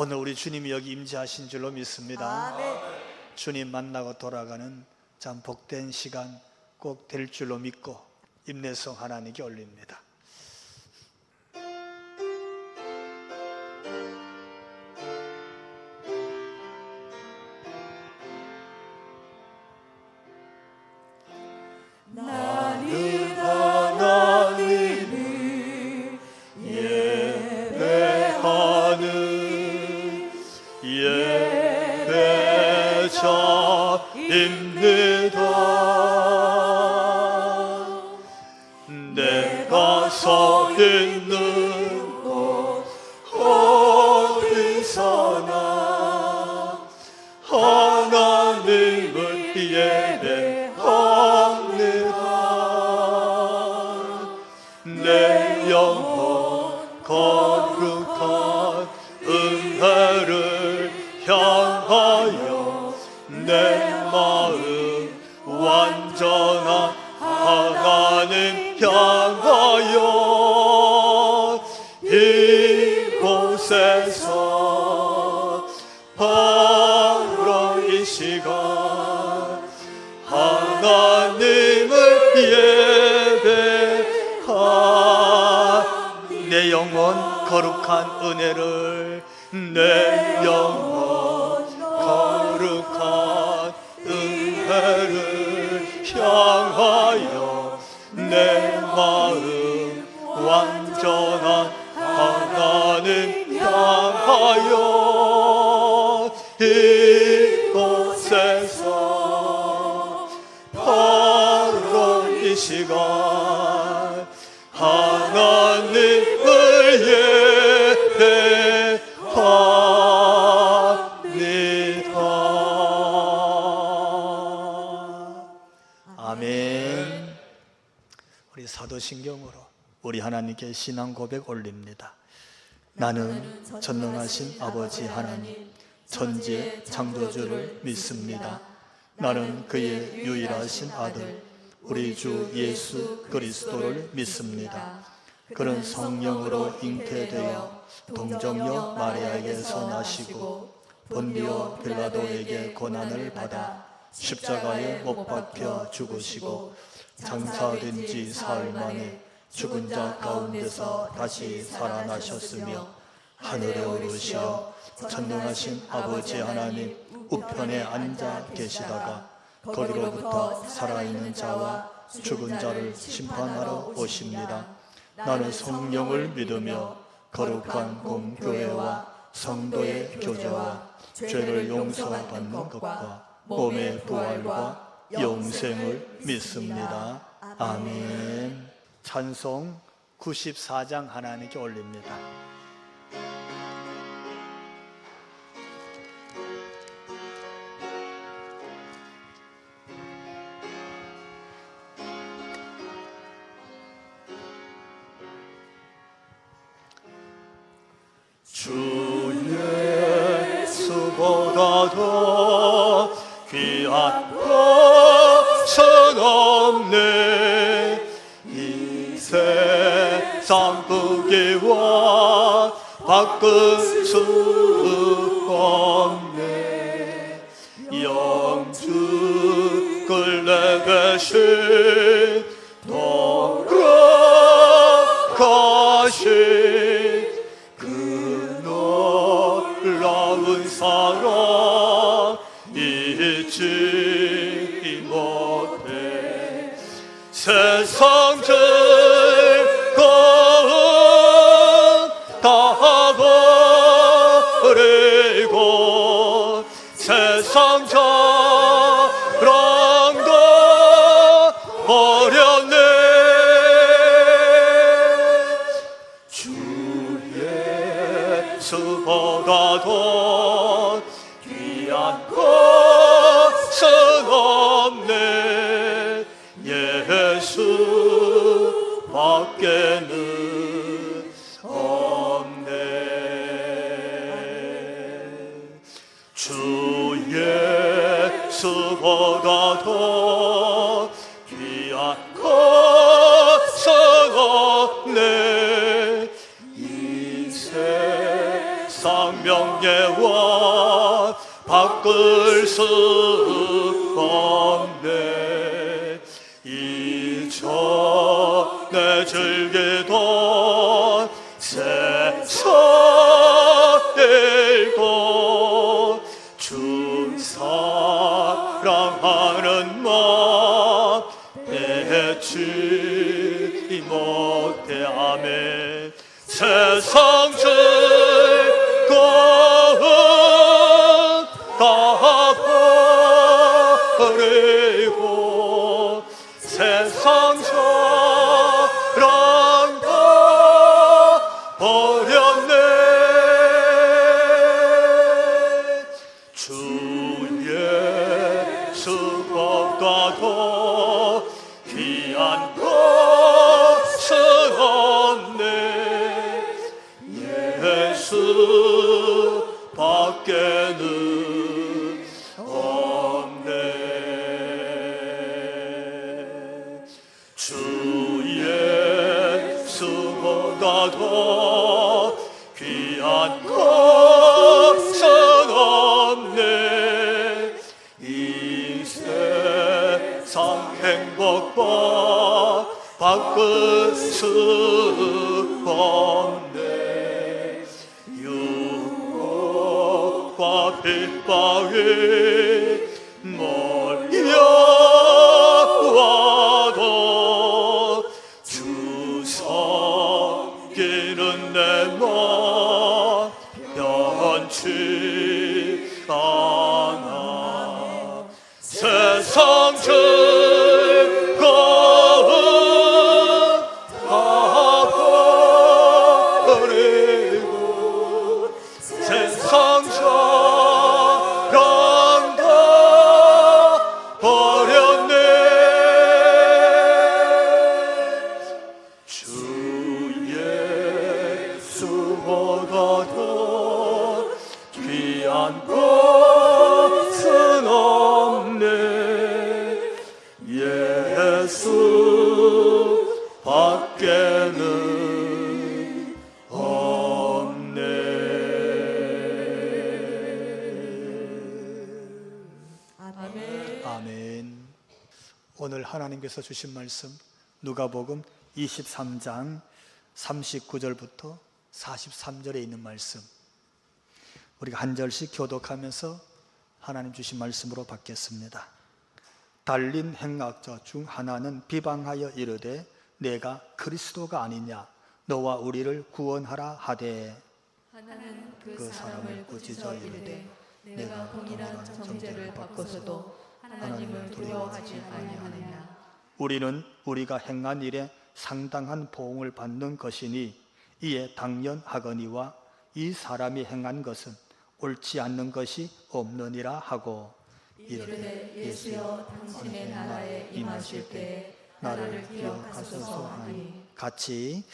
오늘 우리 주님이 여기 임재하신 줄로 믿습니다. 주님 만나고 돌아가는 참 복된 시간 꼭 될 줄로 믿고 인내성 하나님께 올립니다. 나는 하나님을 예배하는 예배자입니다. 내가 서 있는 곳 어디서나 하나님을 예배합니다. 내 영혼 거룩한 은혜를 향하여 내 마음 완전한 하나님 향하여 이곳에서 바로 이 시간 하나님을 예배하 내 영혼 거룩한 은혜를 내 영혼 거룩한 은혜를 향하여 내 마음 완전한 하나님 향하여 이곳에서 바로 이 시간 하나님을 예배합니다. 아멘. 우리 사도신경으로 우리 하나님께 신앙 고백 올립니다. 나는 전능하신 아버지 하나님 천지의 창조주를 믿습니다. 나는 그의 유일하신 아들 우리 주 예수 그리스도를 믿습니다. 그는 성령으로 잉태되어 동정녀 마리아에게서 나시고 본디오 빌라도에게 고난을 받아 십자가에 못 박혀 죽으시고 장사된 지 사흘 만에 죽은 자 가운데서 다시 살아나셨으며 하늘에 오르시어 전능하신 아버지 하나님 우편에 앉아 계시다가 거기로부터 살아있는 자와 죽은 자를 심판하러 오십니다. 나는 성령을 믿으며 거룩한 공교회와 성도의 교제와 죄를 용서받는 것과 몸의 부활과 영생을 믿습니다. 아멘. 찬송 94장 하나님께 올립니다. 주 예수보다 더 귀한 것은 없네. 이 세상 부귀와 바꿀 수 없네. 영주를 내배신 돌아가신 그 놀라운 사랑 잊지 못해. 세상 즐거움 다 버리고 세상 자랑도 버렸네. 주 예수보다 더 귀한 것은 없네. 예수 밖에는 없네. 주 예수보다 더 귀한 것은 없네. 이 세상 생명예와 바꿀 수 없네. 이전에 즐기던 세상일도 주 사랑하는 마음 내지 못해. 아멘. 세상 즐거움 다 버리고 세상 사랑 다 버렸네. 주 예수보다 더 귀한 것은 없네. 예수 밖에는 없네. 주 예수보다 더 귀한 것은 없네. 이 세상 행복과 바꿀 수 없네. 유혹과 핍박이 몰려와도 주 섬기는 내 마음 변치 않아. 세상 즐거움 다 버리고 세상 사랑 다 버렸네. 주 예수보다 더 귀한 것은 없네. 예수 밖에는 없네. 아멘. 아멘. 오늘 하나님께서 주신 말씀 누가복음 23장 39절부터 43절에 있는 말씀, 우리가 한 절씩 교독하면서 하나님 주신 말씀으로 받겠습니다. 달린 행악자 중 하나는 비방하여 이르되 내가 그리스도가 아니냐 너와 우리를 구원하라 하되, 하나는 그 사람을 꾸짖어 이르되 내가 동일한 정죄를 받고서도 하나님을 두려워하지 아니하느냐. 우리는 우리가 행한 일에 상당한 보응을 받는 것이니 이에 당연하거니와 이 사람이 행한 것은 옳지 않는 것이 없느니라 하고, 이르되 예수여 당신의 나라에 임하실 때에 나를 기억하소서 하니, 같이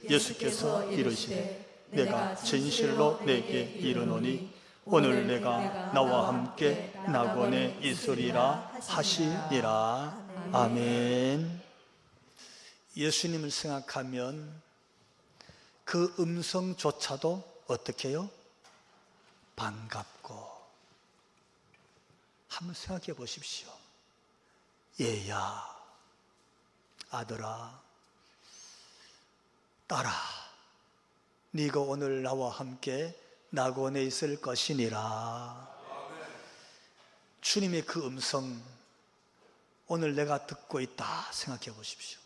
예수께서 이르시되 내가 진실로 내게 이르노니 오늘 내가 나와 함께 낙원에 있으리라 하시니라. 아멘. 예수님을 생각하면 그 음성조차도 어떻게 해요? 반갑고. 한번 생각해 보십시오. 얘야, 아들아, 딸아, 네가 오늘 나와 함께 낙원에 있을 것이니라. 주님의 그 음성 오늘 내가 듣고 있다 생각해 보십시오.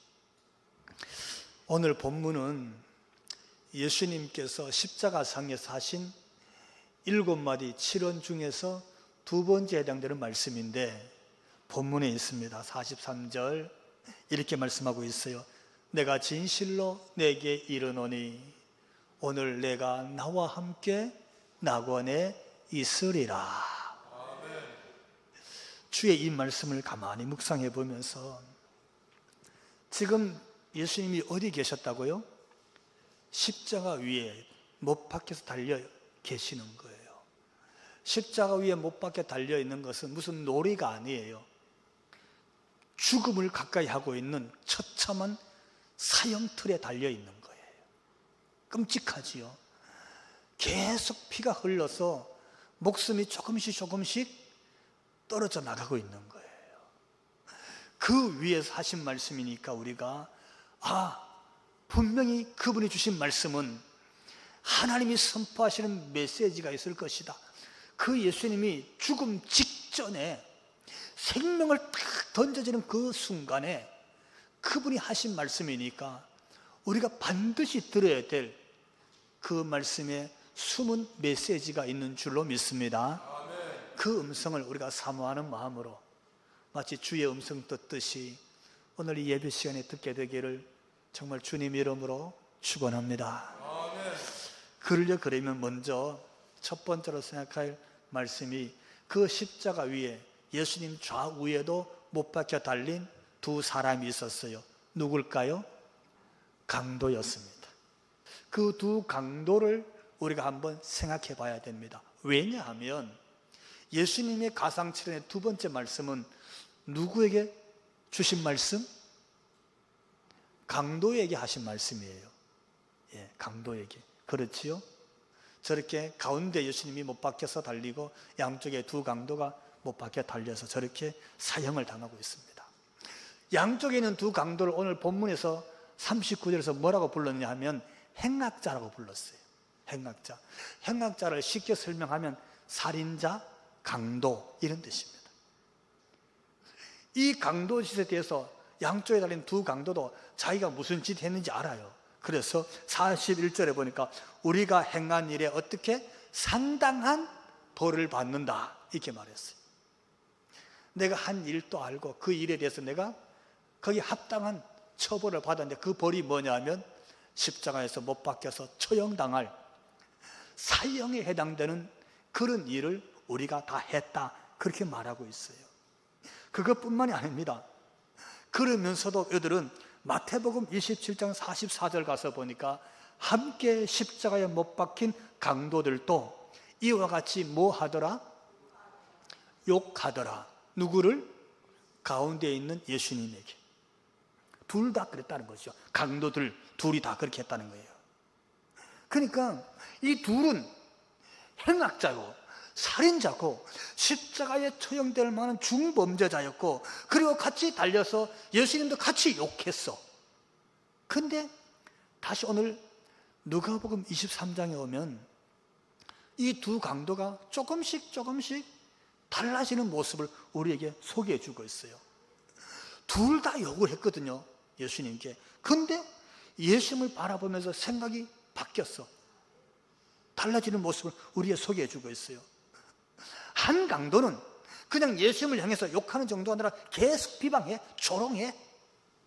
오늘 본문은 예수님께서 십자가상에서 하신 7마디 7원 중에서 두 번째 해당되는 말씀인데 본문에 있습니다. 43절 이렇게 말씀하고 있어요. 내가 진실로 내게 이르노니 오늘 내가 나와 함께 낙원에 있으리라. 주의 이 말씀을 가만히 묵상해 보면서 지금 예수님이 어디 계셨다고요? 십자가 위에 못 박혀서 달려 계시는 거예요. 십자가 위에 못 박혀 달려 있는 것은 무슨 놀이가 아니에요. 죽음을 가까이 하고 있는 처참한 사형틀에 달려 있는 거예요. 끔찍하지요. 계속 피가 흘러서 목숨이 조금씩 떨어져 나가고 있는 거예요. 그 위에서 하신 말씀이니까 우리가 분명히 그분이 주신 말씀은 하나님이 선포하시는 메시지가 있을 것이다. 그 예수님이 죽음 직전에 생명을 탁 던져지는 그 순간에 그분이 하신 말씀이니까 우리가 반드시 들어야 될 그 말씀에 숨은 메시지가 있는 줄로 믿습니다. 그 음성을 우리가 사모하는 마음으로 마치 주의 음성 듣듯이 오늘 이 예배 시간에 듣게 되기를 정말 주님 이름으로 축원합니다. 그러려면 먼저 첫 번째로 생각할 말씀이 그 십자가 위에 예수님 좌우에도 못 박혀 달린 두 사람이 있었어요. 누굴까요? 강도였습니다. 그 두 강도를 우리가 한번 생각해 봐야 됩니다. 왜냐하면 예수님의 가상칠언의 두 번째 말씀은 누구에게 주신 말씀? 강도에게 하신 말씀이에요. 예, 강도에게. 그렇지요? 저렇게 가운데 예수님이 못 박혀서 달리고 양쪽에 두 강도가 못 박혀 달려서 저렇게 사형을 당하고 있습니다. 양쪽에 있는 두 강도를 오늘 본문에서 39절에서 뭐라고 불렀냐 하면 행악자라고 불렀어요. 행악자. 행악자를 쉽게 설명하면 살인자, 강도 이런 뜻입니다. 이 강도 짓에 대해서 양쪽에 달린 두 강도도 자기가 무슨 짓 했는지 알아요. 그래서 41절에 보니까 우리가 행한 일에 어떻게 상당한 벌을 받는다 이렇게 말했어요. 내가 한 일도 알고 그 일에 대해서 내가 거기 합당한 처벌을 받았는데 그 벌이 뭐냐면 십자가에서 못 박혀서 처형당할 사형에 해당되는 그런 일을 우리가 다 했다 그렇게 말하고 있어요. 그것뿐만이 아닙니다. 그러면서도 이들은 마태복음 27장 44절 가서 보니까 함께 십자가에 못 박힌 강도들도 이와 같이 뭐 하더라? 욕하더라. 누구를? 가운데 있는 예수님에게. 둘 다 그랬다는 거죠. 강도들 둘이 다 그렇게 했다는 거예요. 그러니까 이 둘은 행악자고 살인자고 십자가에 처형될 만한 중범죄자였고 그리고 같이 달려서 예수님도 같이 욕했어. 근데 다시 오늘 누가복음 23장에 오면 이 두 강도가 조금씩 달라지는 모습을 우리에게 소개해 주고 있어요. 둘 다 욕을 했거든요, 예수님께. 근데 예수님을 바라보면서 생각이 바뀌었어. 달라지는 모습을 우리에게 소개해 주고 있어요. 한 강도는 그냥 예수님을 향해서 욕하는 정도가 아니라 계속 비방해, 조롱해.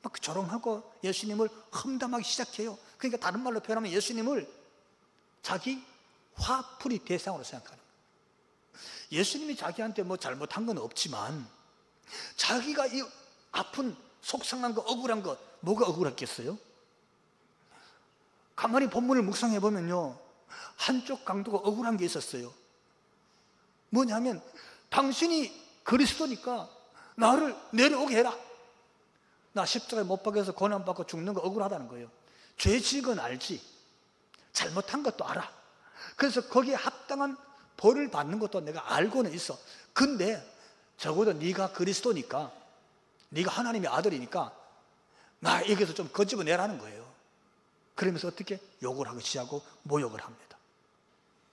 막 조롱하고 예수님을 험담하기 시작해요. 그러니까 다른 말로 표현하면 예수님을 자기 화풀이 대상으로 생각하는 거예요. 예수님이 자기한테 뭐 잘못한 건 없지만 자기가 이 아픈 속상한 거 억울한 거 뭐가 억울했겠어요? 가만히 본문을 묵상해 보면요 한쪽 강도가 억울한 게 있었어요. 뭐냐면 당신이 그리스도니까 나를 내려오게 해라. 나 십자가에 못 박혀서 고난받고 죽는 거 억울하다는 거예요. 죄 지은 건 알지, 잘못한 것도 알아. 그래서 거기에 합당한 벌을 받는 것도 내가 알고는 있어. 근데 적어도 네가 그리스도니까, 네가 하나님의 아들이니까 나 여기서 좀 건집어내라는 거예요. 그러면서 어떻게 욕을 하기 시작하고 모욕을 합니다.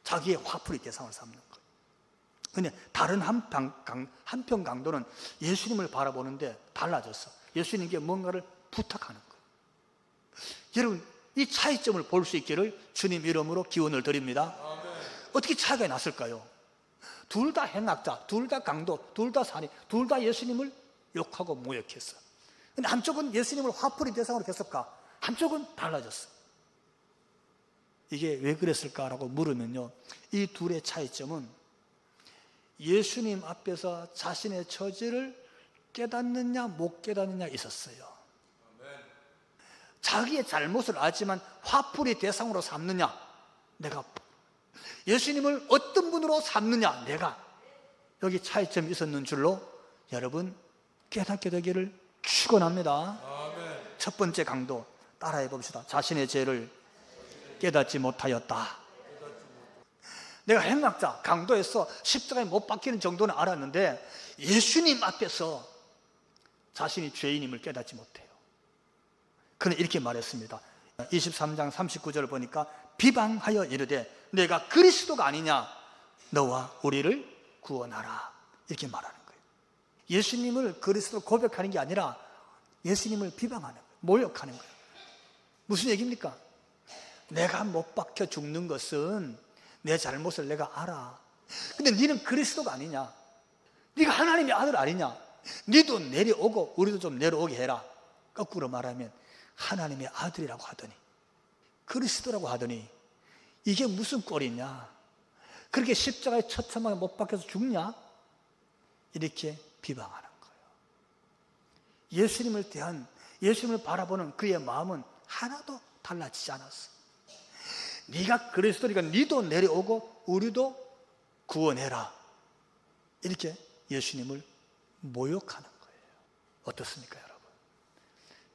자기의 화풀이 대상을 삼는 거예요. 근데 다른 한편 강도는 예수님을 바라보는데 달라졌어. 예수님께 뭔가를 부탁하는 거예요. 여러분, 이 차이점을 볼 수 있기를 주님 이름으로 기원을 드립니다. 어떻게 차이가 났을까요? 둘 다 행악자, 둘 다 강도, 둘 다 살인, 둘 다 예수님을 욕하고 모욕했어. 근데 한쪽은 예수님을 화풀이 대상으로 했을까? 한쪽은 달라졌어. 이게 왜 그랬을까라고 물으면요, 이 둘의 차이점은 예수님 앞에서 자신의 처지를 깨닫느냐 못 깨닫느냐 있었어요. 자기의 잘못을 알지만 화풀이 대상으로 삼느냐, 내가 예수님을 어떤 분으로 삼느냐, 내가, 여기 차이점이 있었는 줄로 여러분 깨닫게 되기를 축원합니다. 첫 번째 강도 따라해 봅시다. 자신의 죄를 깨닫지 못하였다. 내가 행악자, 강도에서 십자가에 못 박히는 정도는 알았는데 예수님 앞에서 자신이 죄인임을 깨닫지 못해요. 그는 이렇게 말했습니다. 23장 39절을 보니까 비방하여 이르되 내가 그리스도가 아니냐 너와 우리를 구원하라 이렇게 말하는 거예요. 예수님을 그리스도로 고백하는 게 아니라 예수님을 비방하는 거예요. 모욕하는 거예요. 무슨 얘기입니까? 내가 못 박혀 죽는 것은 내 잘못을 내가 알아. 근데 너는 그리스도가 아니냐? 네가 하나님의 아들 아니냐? 너도 내려오고 우리도 좀 내려오게 해라. 거꾸로 말하면 하나님의 아들이라고 하더니 그리스도라고 하더니 이게 무슨 꼴이냐? 그렇게 십자가에 처참하게 못 박혀서 죽냐? 이렇게 비방하는 거예요. 예수님을 대한, 예수님을 바라보는 그의 마음은 하나도 달라지지 않았어. 네가 그리스도니까 네도 내려오고 우리도 구원해라. 이렇게 예수님을 모욕하는 거예요. 어떻습니까, 여러분?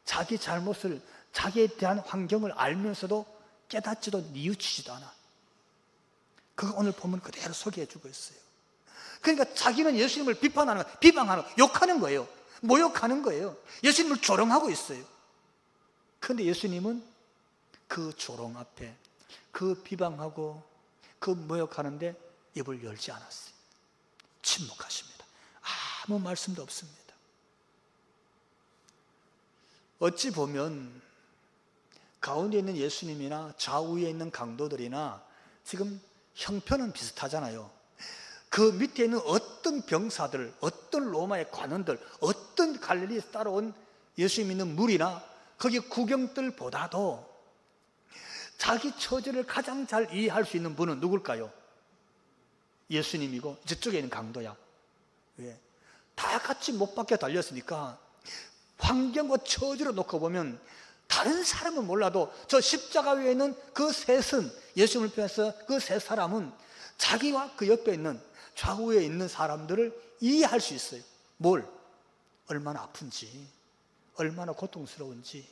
자기 잘못을, 자기에 대한 환경을 알면서도 깨닫지도 뉘우치지도 않아. 그거 오늘 보면 그대로 소개해주고 있어요. 그러니까 자기는 예수님을 비판하는, 비방하는, 욕하는 거예요. 모욕하는 거예요. 예수님을 조롱하고 있어요. 그런데 예수님은 그 조롱 앞에, 그 비방하고 그 모욕하는데 입을 열지 않았어요. 침묵하십니다. 아무 말씀도 없습니다. 어찌 보면 가운데 있는 예수님이나 좌우에 있는 강도들이나 지금 형편은 비슷하잖아요. 그 밑에 있는 어떤 병사들, 어떤 로마의 관원들, 어떤 갈릴리에서 따라온 예수 믿는 무리나 거기 구경들보다도 자기 처지를 가장 잘 이해할 수 있는 분은 누굴까요? 예수님이고 저쪽에 있는 강도야. 왜? 다 같이 못 박혀 달렸으니까 환경과 처지로 놓고 보면 다른 사람은 몰라도 저 십자가 위에 있는 그 셋은, 예수님을 통해서 그 세 사람은 자기와 그 옆에 있는 좌우에 있는 사람들을 이해할 수 있어요. 뭘? 얼마나 아픈지, 얼마나 고통스러운지,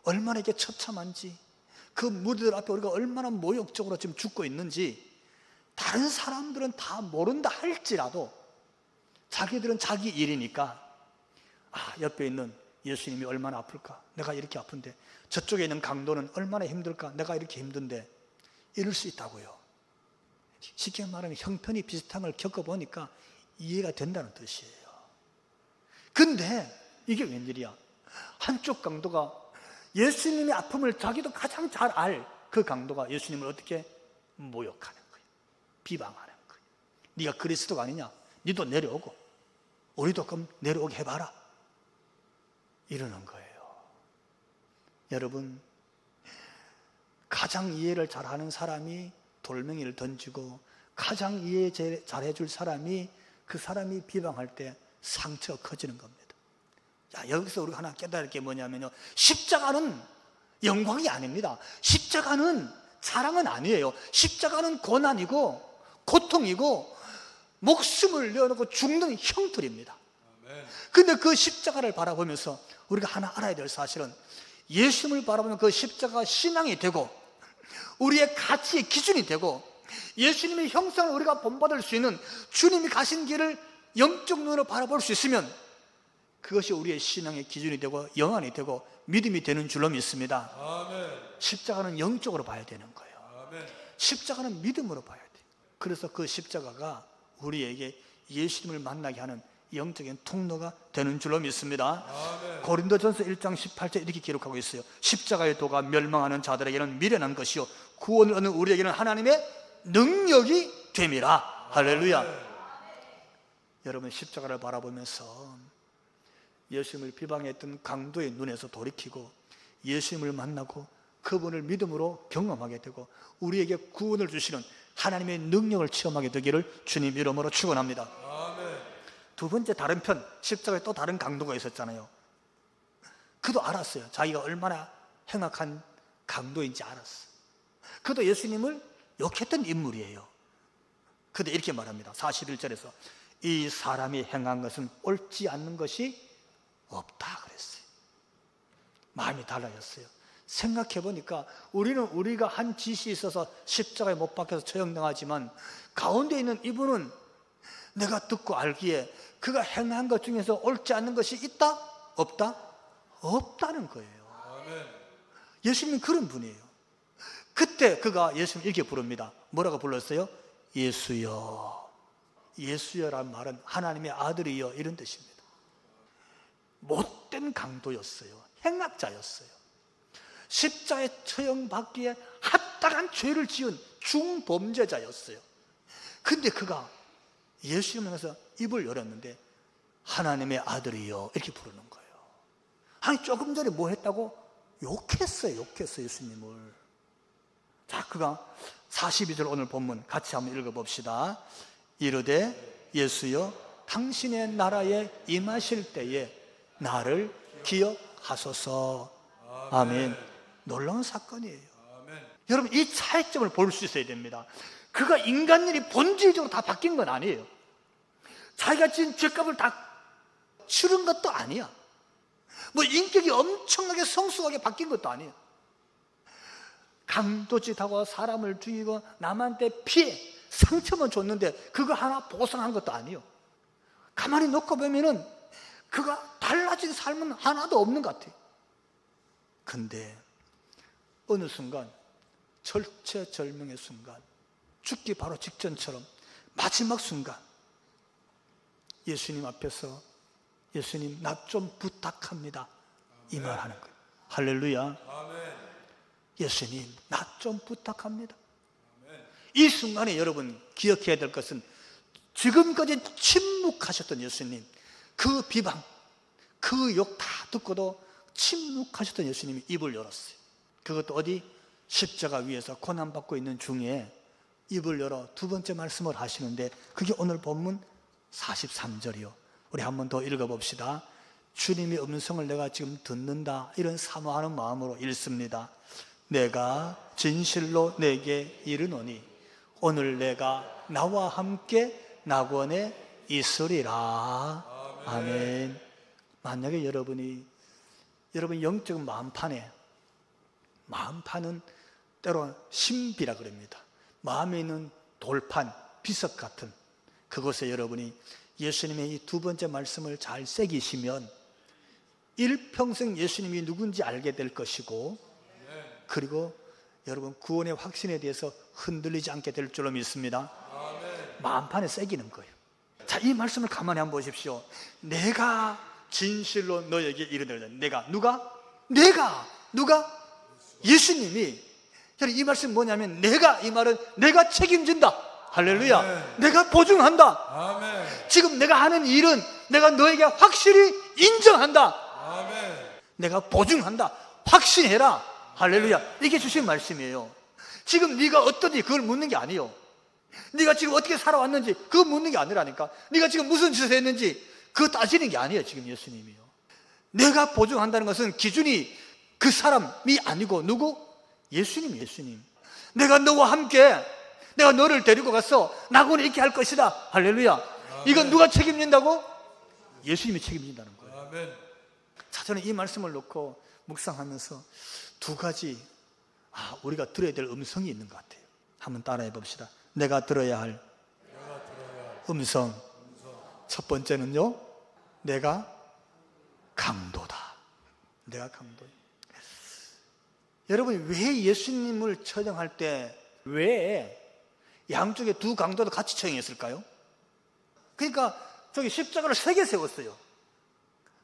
얼마나 이게 처참한지, 그 무리들 앞에 우리가 얼마나 모욕적으로 지금 죽고 있는지 다른 사람들은 다 모른다 할지라도 자기들은 자기 일이니까 옆에 있는 예수님이 얼마나 아플까? 내가 이렇게 아픈데 저쪽에 있는 강도는 얼마나 힘들까? 내가 이렇게 힘든데 이럴 수 있다고요. 쉽게 말하면 형편이 비슷한 걸 겪어보니까 이해가 된다는 뜻이에요. 근데 이게 웬일이야? 한쪽 강도가 예수님의 아픔을 자기도 가장 잘 알 그 강도가 예수님을 어떻게 모욕하는 거예요. 비방하는 거예요. 네가 그리스도가 아니냐? 네도 내려오고 우리도 그럼 내려오게 해봐라. 이러는 거예요. 여러분, 가장 이해를 잘하는 사람이 돌멩이를 던지고 가장 이해 잘해줄 사람이 그 사람이 비방할 때 상처가 커지는 겁니다. 자, 여기서 우리가 하나 깨달을 게 뭐냐면요, 십자가는 영광이 아닙니다. 십자가는 자랑은 아니에요. 십자가는 고난이고 고통이고 목숨을 내어놓고 죽는 형틀입니다. 근데 그 십자가를 바라보면서 우리가 하나 알아야 될 사실은 예수님을 바라보면 그 십자가가 신앙이 되고 우리의 가치의 기준이 되고 예수님의 형상을 우리가 본받을 수 있는 주님이 가신 길을 영적 눈으로 바라볼 수 있으면 그것이 우리의 신앙의 기준이 되고 영안이 되고 믿음이 되는 줄로 믿습니다. 아멘. 십자가는 영적으로 봐야 되는 거예요. 아멘. 십자가는 믿음으로 봐야 돼요. 그래서 그 십자가가 우리에게 예수님을 만나게 하는 영적인 통로가 되는 줄로 믿습니다. 아멘. 고린도전서 1장 18절 이렇게 기록하고 있어요. 십자가의 도가 멸망하는 자들에게는 미련한 것이요 구원을 얻는 우리에게는 하나님의 능력이 됨이라. 할렐루야. 아멘. 여러분, 십자가를 바라보면서 예수님을 비방했던 강도의 눈에서 돌이키고 예수님을 만나고 그분을 믿음으로 경험하게 되고 우리에게 구원을 주시는 하나님의 능력을 체험하게 되기를 주님 이름으로 축원합니다. 아멘. 두 번째 다른 편, 십자가에 또 다른 강도가 있었잖아요. 그도 알았어요. 자기가 얼마나 행악한 강도인지 알았어. 그도 예수님을 욕했던 인물이에요. 그도 이렇게 말합니다. 41절에서 이 사람이 행한 것은 옳지 않는 것이 없다 그랬어요. 마음이 달라졌어요. 생각해 보니까 우리는 우리가 한 짓이 있어서 십자가에 못 박혀서 처형당하지만 가운데 있는 이분은 내가 듣고 알기에 그가 행한 것 중에서 옳지 않는 것이 있다? 없다? 없다는 거예요. 예수님은 그런 분이에요. 그때 그가 예수님 이렇게 부릅니다. 뭐라고 불렀어요? 예수여. 예수여란 말은 하나님의 아들이여 이런 뜻입니다. 못된 강도였어요. 행악자였어요. 십자가에 처형받기에 합당한 죄를 지은 중범죄자였어요. 근데 그가 예수님에서 입을 열었는데 하나님의 아들이여 이렇게 부르는 거예요. 아니 조금 전에 뭐 했다고? 욕했어요. 예수님을. 자, 그가 42절 오늘 본문 같이 한번 읽어봅시다. 이르되 예수여 당신의 나라에 임하실 때에 나를 기억하소서. 아멘. 놀라운 사건이에요. 여러분 이 차이점을 볼 수 있어야 됩니다. 그가 인간일이 본질적으로 다 바뀐 건 아니에요. 자기가 지은 죄값을 다 치른 것도 아니야. 뭐 인격이 엄청나게 성숙하게 바뀐 것도 아니에요. 강도짓하고 사람을 죽이고 남한테 피해 상처만 줬는데 그거 하나 보상한 것도 아니에요. 가만히 놓고 보면은 그가 달라진 삶은 하나도 없는 것 같아요. 근데 어느 순간 절체절명의 순간, 죽기 바로 직전처럼 마지막 순간 예수님 앞에서 예수님 나 좀 부탁합니다 이 말 하는 거예요. 할렐루야. 예수님 나 좀 부탁합니다. 이 순간에 여러분 기억해야 될 것은 지금까지 침묵하셨던 예수님, 그 비방, 그 욕 다 듣고도 침묵하셨던 예수님이 입을 열었어요. 그것도 어디? 십자가 위에서 고난받고 있는 중에 입을 열어 두 번째 말씀을 하시는데 그게 오늘 본문 43절이요. 우리 한 번 더 읽어봅시다. 주님의 음성을 내가 지금 듣는다 이런 사모하는 마음으로 읽습니다. 내가 진실로 내게 이르노니 오늘 내가 나와 함께 낙원에 있으리라. 아멘. 만약에 여러분 영적 마음판은 때로 신비라 그럽니다. 마음에 있는 돌판, 비석 같은 그곳에 여러분이 예수님의 이 두 번째 말씀을 잘 새기시면 일평생 예수님이 누군지 알게 될 것이고, 그리고 여러분 구원의 확신에 대해서 흔들리지 않게 될 줄로 믿습니다. 마음판에 새기는 거예요. 자, 이 말씀을 가만히 한번 보십시오. 내가 진실로 너에게 이르노니. 내가 누가? 예수님이. 이 말씀 뭐냐면 내가, 이 말은 내가 책임진다. 할렐루야. 아멘. 내가 보증한다. 아멘. 지금 내가 하는 일은 내가 너에게 확실히 인정한다. 아멘. 내가 보증한다. 확신해라. 할렐루야. 이게 주신 말씀이에요. 지금 네가 어떠니 그걸 묻는 게 아니에요. 네가 지금 어떻게 살아왔는지 그거 묻는 게 아니라니까. 네가 지금 무슨 짓을 했는지 그거 따지는 게 아니에요. 지금 예수님이요. 내가 보증한다는 것은 기준이 그 사람이 아니고 누구? 예수님. 내가 너와 함께 내가 너를 데리고 가서 낙원에 있게 할 것이다. 할렐루야. 아멘. 이건 누가 책임진다고? 예수님이 책임진다는 거예요. 아멘. 자, 저는 이 말씀을 놓고 묵상하면서 두 가지 우리가 들어야 될 음성이 있는 것 같아요. 한번 따라해 봅시다. 내가 들어야 할 음성. 첫 번째는요, 내가 강도다. 내가 강도다. 여러분, 왜 예수님을 처형할 때 왜 양쪽에 두 강도도 같이 처형했을까요? 그러니까 저기 십자가를 3개 세웠어요.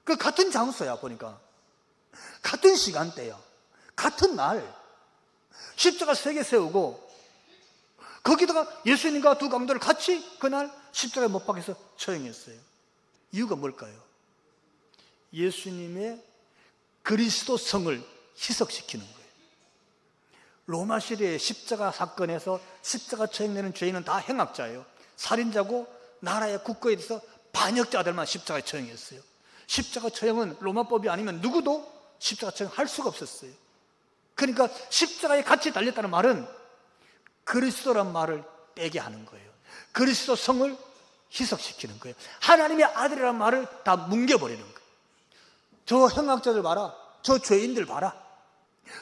그 같은 장소야. 보니까 같은 시간대야. 같은 날 십자가 3개 세우고 거기다가 예수님과 두 강도를 같이 그날 십자가에 못 박혀서 처형했어요. 이유가 뭘까요? 예수님의 그리스도성을 희석시키는 거예요. 로마 시대의 십자가 사건에서 십자가 처형되는 죄인은 다 행악자예요. 살인자고 나라의 국가에 대해서 반역자들만 십자가에 처형했어요. 십자가 처형은 로마법이 아니면 누구도 십자가 처형할 수가 없었어요. 그러니까 십자가에 같이 달렸다는 말은 그리스도란 말을 빼게 하는 거예요. 그리스도 성을 희석시키는 거예요. 하나님의 아들이라는 말을 다 뭉개버리는 거예요. 저 행악자들 봐라. 저 죄인들 봐라.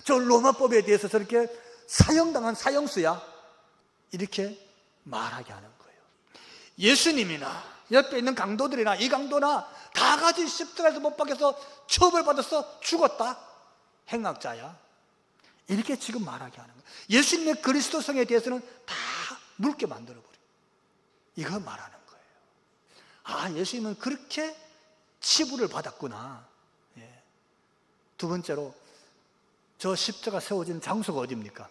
저 로마법에 대해서 저렇게 사형당한 사형수야, 이렇게 말하게 하는 거예요. 예수님이나 옆에 있는 강도들이나 이 강도나 다 같이 십자가에서 못 박혀서 처벌받아서 죽었다, 행악자야, 이렇게 지금 말하게 하는 거예요. 예수님의 그리스도성에 대해서는 다 묽게 만들어버려요. 이거 말하는 거예요. 아, 예수님은 그렇게 치부를 받았구나. 예. 두 번째로, 저 십자가 세워진 장소가 어디입니까?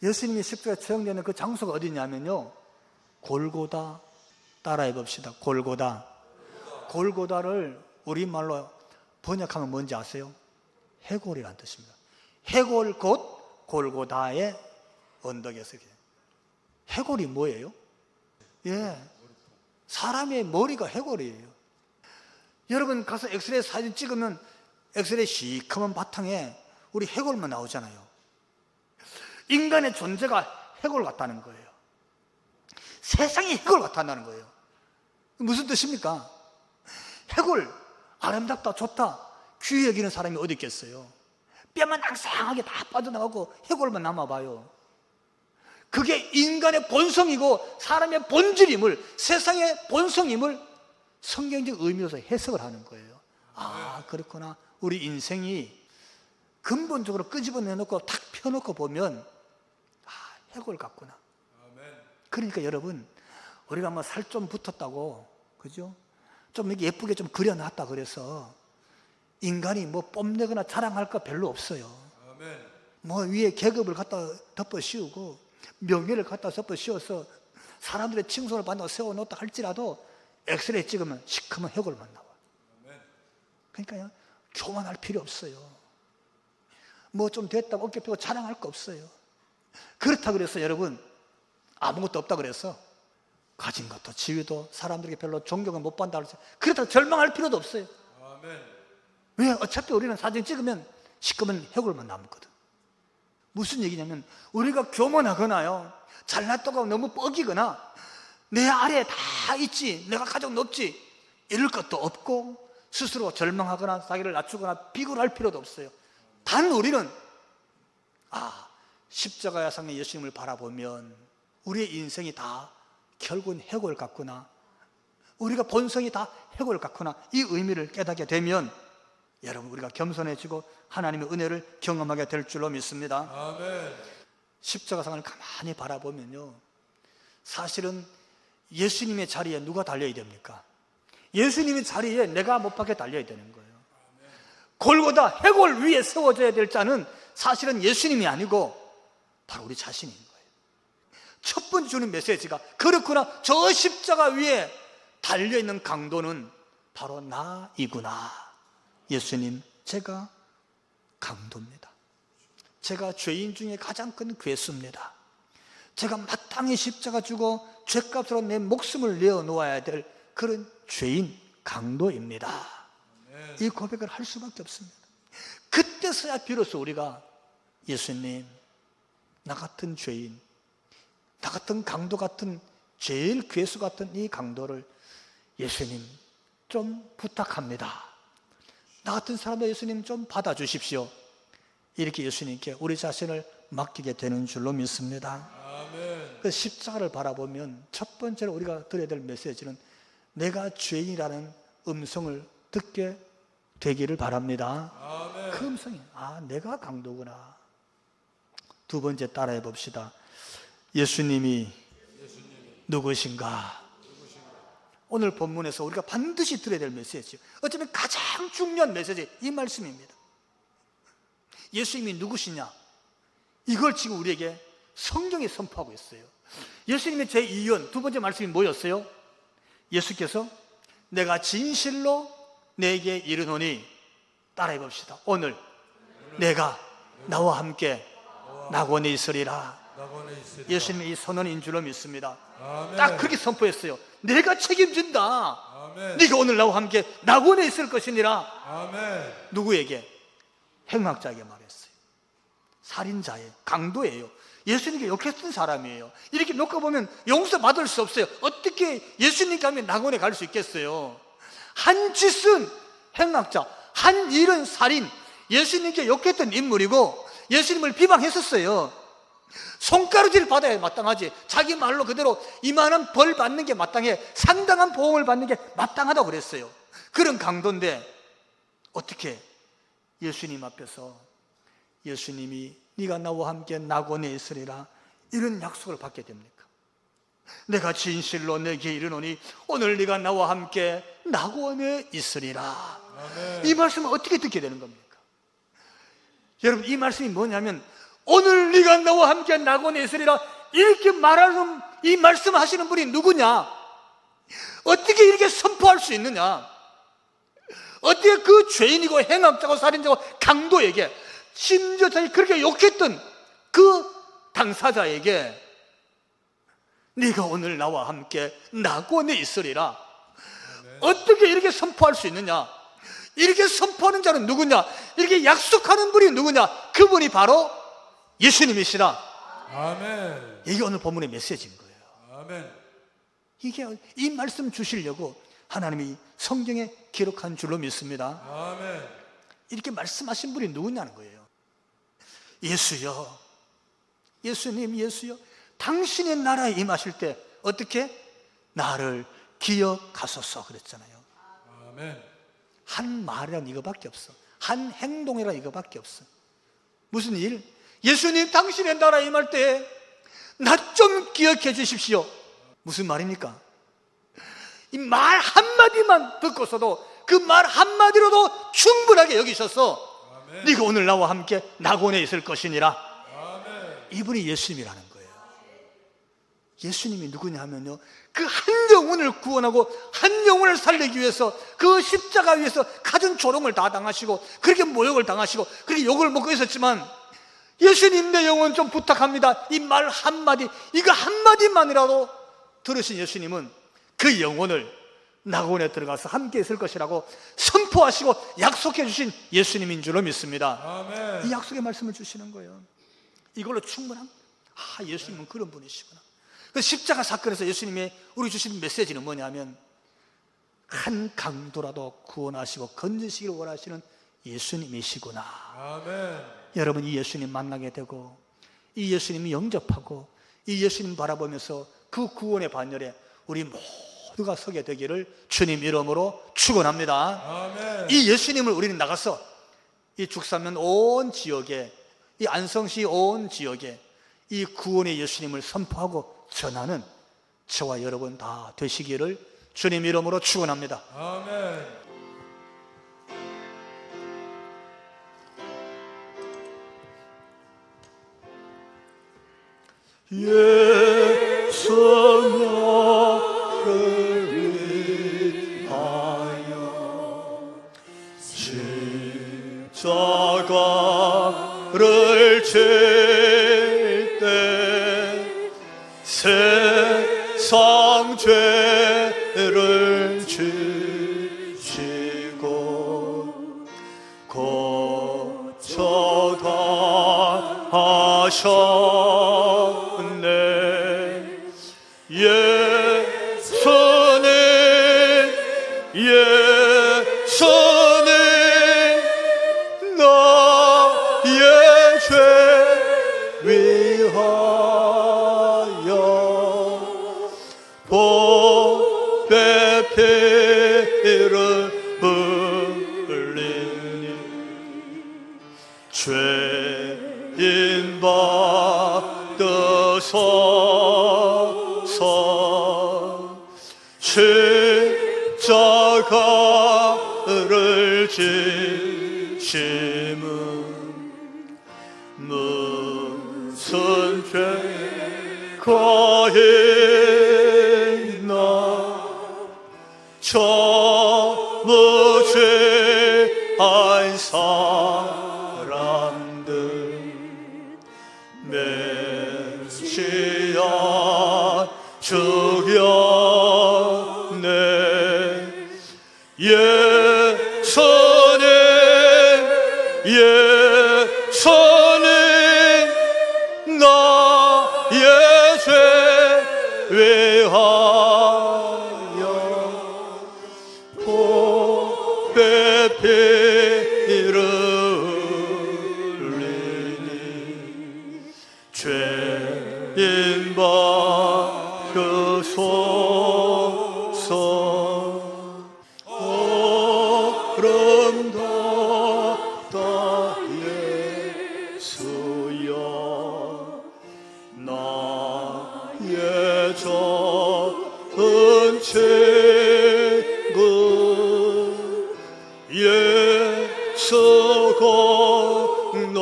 예수님이 십자가에 처형되는 그 장소가 어디냐면요, 골고다. 따라해 봅시다. 골고다. 골고다를 우리말로 번역하면 뭔지 아세요? 해골이라는 뜻입니다. 해골 곧 골고다의 언덕에서. 해골이 뭐예요? 예, 사람의 머리가 해골이에요. 여러분 가서 엑스레이 사진 찍으면 엑스레이 시커먼 바탕에 우리 해골만 나오잖아요. 인간의 존재가 해골 같다는 거예요. 세상이 해골 같다는 거예요. 무슨 뜻입니까? 해골, 아름답다, 좋다, 귀히 여기는 사람이 어디 있겠어요? 뼈만 앙상하게 다 빠져나가고 해골만 남아봐요. 그게 인간의 본성이고 사람의 본질임을, 세상의 본성임을 성경적 의미로서 해석을 하는 거예요. 아, 그렇구나. 우리 인생이 근본적으로 끄집어내놓고 탁 펴놓고 보면 아, 해골 같구나. 그러니까 여러분, 우리가 뭐 살 좀 붙었다고, 그죠? 좀 이렇게 예쁘게 좀 그려놨다 그래서 인간이 뭐 뽐내거나 자랑할 거 별로 없어요. 뭐 위에 계급을 갖다 덮어 씌우고 명예를 갖다 덮어 씌워서 사람들의 칭송을 받는다고 세워놓다 할지라도 엑스레이 찍으면 시커먼 해골만 나와. 그러니까요, 교만할 필요 없어요. 뭐 좀 됐다고 어깨 펴고 자랑할 거 없어요. 그렇다 그래서 여러분, 아무것도 없다 그래서 가진 것도 지위도 사람들에게 별로 존경을 못 받는다 그래서 그렇다고 절망할 필요도 없어요. 왜? 어차피 우리는 사진 찍으면 시커먼 해골만 남거든. 무슨 얘기냐면, 우리가 교만하거나요, 잘났다고 너무 뻐기거나 내 아래에 다 있지, 내가 가장 높지, 이럴 것도 없고 스스로 절망하거나 자기를 낮추거나 비굴할 필요도 없어요. 단 우리는 십자가의 상의 예수님을 바라보면 우리의 인생이 다 결국은 해골 같구나, 우리가 본성이 다 해골 같구나, 이 의미를 깨닫게 되면 여러분, 우리가 겸손해지고 하나님의 은혜를 경험하게 될 줄로 믿습니다. 아멘. 십자가상을 가만히 바라보면요, 사실은 예수님의 자리에 누가 달려야 됩니까? 예수님의 자리에 내가 못 박혀 달려야 되는 거예요. 골고다 해골 위에 세워져야 될 자는 사실은 예수님이 아니고 바로 우리 자신인 거예요. 첫 번째 주는 메시지가, 그렇구나, 저 십자가 위에 달려있는 강도는 바로 나이구나. 예수님, 제가 강도입니다. 제가 죄인 중에 가장 큰 괴수입니다. 제가 마땅히 십자가 주고 죄값으로 내 목숨을 내어놓아야 될 그런 죄인, 강도입니다. 이 고백을 할 수밖에 없습니다. 그때서야 비로소 우리가 예수님, 나 같은 죄인, 나 같은 강도 같은, 제일 괴수 같은 이 강도를 예수님 좀 부탁합니다, 나 같은 사람을 예수님 좀 받아주십시오, 이렇게 예수님께 우리 자신을 맡기게 되는 줄로 믿습니다. 아멘. 그 십자가를 바라보면 첫 번째로 우리가 들어야 될 메시지는 내가 죄인이라는 음성을 듣게 되기를 바랍니다. 아멘. 그 음성이, 내가 강도구나. 두 번째 따라해 봅시다. 예수님이 누구신가? 오늘 본문에서 우리가 반드시 들어야 될 메시지, 어쩌면 가장 중요한 메시지, 이 말씀입니다. 예수님이 누구시냐? 이걸 지금 우리에게 성경이 선포하고 있어요. 예수님의 제2연 두 번째 말씀이 뭐였어요? 예수께서 내가 진실로 내게 이르노니, 따라해 봅시다. 오늘 내가 나와 함께 낙원에 있으리라. 예수님의 이 선언인 줄로 믿습니다. 아멘. 딱 그렇게 선포했어요. 내가 책임진다. 아멘. 네가 오늘 나와 함께 낙원에 있을 것이니라. 아멘. 누구에게? 행악자에게 말했어요. 살인자예요. 강도예요. 예수님께 욕했던 사람이에요. 이렇게 놓고 보면 용서받을 수 없어요. 어떻게 예수님께 하면 낙원에 갈 수 있겠어요? 한 짓은 행악자, 한 일은 살인, 예수님께 욕했던 인물이고 예수님을 비방했었어요. 손가락질 받아야 마땅하지. 자기 말로 그대로 이만한 벌 받는 게 마땅해, 상당한 보응을 받는 게 마땅하다고 그랬어요. 그런 강도인데 어떻게 예수님 앞에서 예수님이 네가 나와 함께 낙원에 있으리라 이런 약속을 받게 됩니까? 내가 진실로 내게 이르노니 오늘 네가 나와 함께 낙원에 있으리라. 아멘. 이 말씀을 어떻게 듣게 되는 겁니까? 여러분, 이 말씀이 뭐냐면 오늘 네가 나와 함께 낙원에 있으리라 이렇게 말하는, 이 말씀하시는 분이 누구냐? 어떻게 이렇게 선포할 수 있느냐? 어떻게 그 죄인이고 행악자고 살인자고 강도에게, 심지어 자기 그렇게 욕했던 그 당사자에게 네가 오늘 나와 함께 낙원에 있으리라, 어떻게 이렇게 선포할 수 있느냐? 이렇게 선포하는 자는 누구냐? 이렇게 약속하는 분이 누구냐? 그분이 바로 예수님이시라. 아멘. 이게 오늘 본문의 메시지인 거예요. 아멘. 이게 이 말씀 주시려고 하나님이 성경에 기록한 줄로 믿습니다. 아멘. 이렇게 말씀하신 분이 누구냐는 거예요. 예수여, 예수님, 예수여, 당신의 나라에 임하실 때 어떻게? 나를 기억하소서 그랬잖아요. 아멘. 한 말이란 이거밖에 없어. 한 행동이란 이거밖에 없어. 무슨 일? 예수님, 당신의 나라에 임할 때 나 좀 기억해 주십시오. 무슨 말입니까? 이 말 한마디만 듣고서도 그 말 한마디로도 충분하게 여기셔서 아멘. 네가 오늘 나와 함께 낙원에 있을 것이니라. 아멘. 이분이 예수님이라는 거예요. 예수님이 누구냐 하면요, 그 한 영혼을 구원하고 한 영혼을 살리기 위해서 그 십자가 위에서 갖은 조롱을 다 당하시고 그렇게 모욕을 당하시고 그렇게 욕을 먹고 있었지만, 예수님 내 영혼 좀 부탁합니다, 이 말 한마디, 이거 한마디만이라도 들으신 예수님은 그 영혼을 낙원에 들어가서 함께 있을 것이라고 선포하시고 약속해 주신 예수님인 줄로 믿습니다. 아멘. 이 약속의 말씀을 주시는 거예요. 이걸로 충분한, 예수님은 그런 분이시구나. 그 십자가 사건에서 예수님의 우리 주신 메시지는 뭐냐면, 한 강도라도 구원하시고 건지시기를 원하시는 예수님이시구나. 아멘. 여러분, 이 예수님 만나게 되고 이 예수님 영접하고 이 예수님 바라보면서 그 구원의 반열에 우리 모두가 서게 되기를 주님 이름으로 축원합니다. 아멘. 이 예수님을 우리는 나가서 이 죽사면 온 지역에, 이 안성시 온 지역에 이 구원의 예수님을 선포하고 전하는 저와 여러분 다 되시기를 주님 이름으로 축원합니다. 아멘. 예수 나를 위하여 십자가를 질 때 세상 죄를 지시고 고쳐다 하셨네. 예수님, 예수님, 나의 죄 위하여 보배 피를 흘리니 죄인 받으소서. 십자가를 지심은 무슨 죄가 있나. 전부 죄한 사람들 메시아 죽였네. 예수님, 예수님, 나의 죄 위하여 보배 피를 인받으소서. 아름답다 예수여, 나의 적은 죄가 예수 공로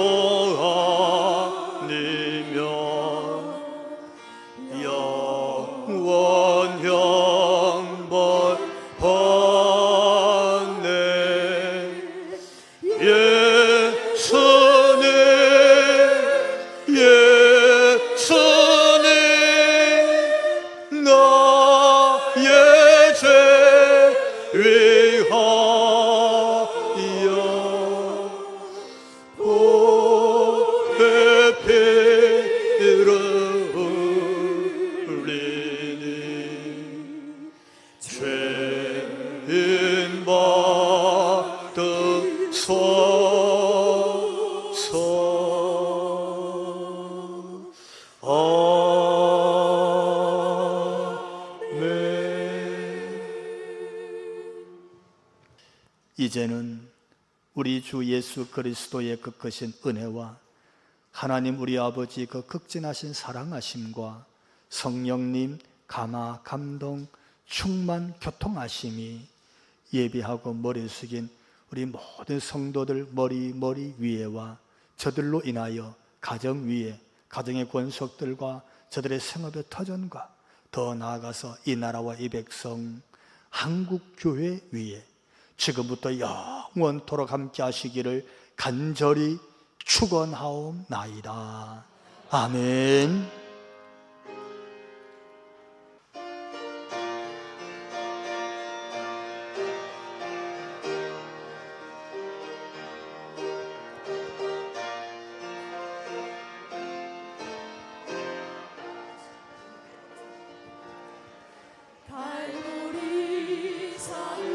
아니면 영원 형벌 받네. 예수님, 예수님, 나의 죄 위하여 보배 피를 흘리니 죄인 받으소서. 아멘. 이제는 우리 주 예수 그리스도의 그 크신 은혜와 하나님 우리 아버지 그 극진하신 사랑하심과 성령님 감화 감동 충만 교통하심이 예비하고 머리 숙인 우리 모든 성도들 머리 위에와 저들로 인하여 가정 위에 가정의 권속들과 저들의 생업의 터전과 더 나아가서 이 나라와 이 백성 한국교회 위에 지금부터 영원토록 함께 하시기를 간절히 축원하옵나이다. 아멘. 갈보리 산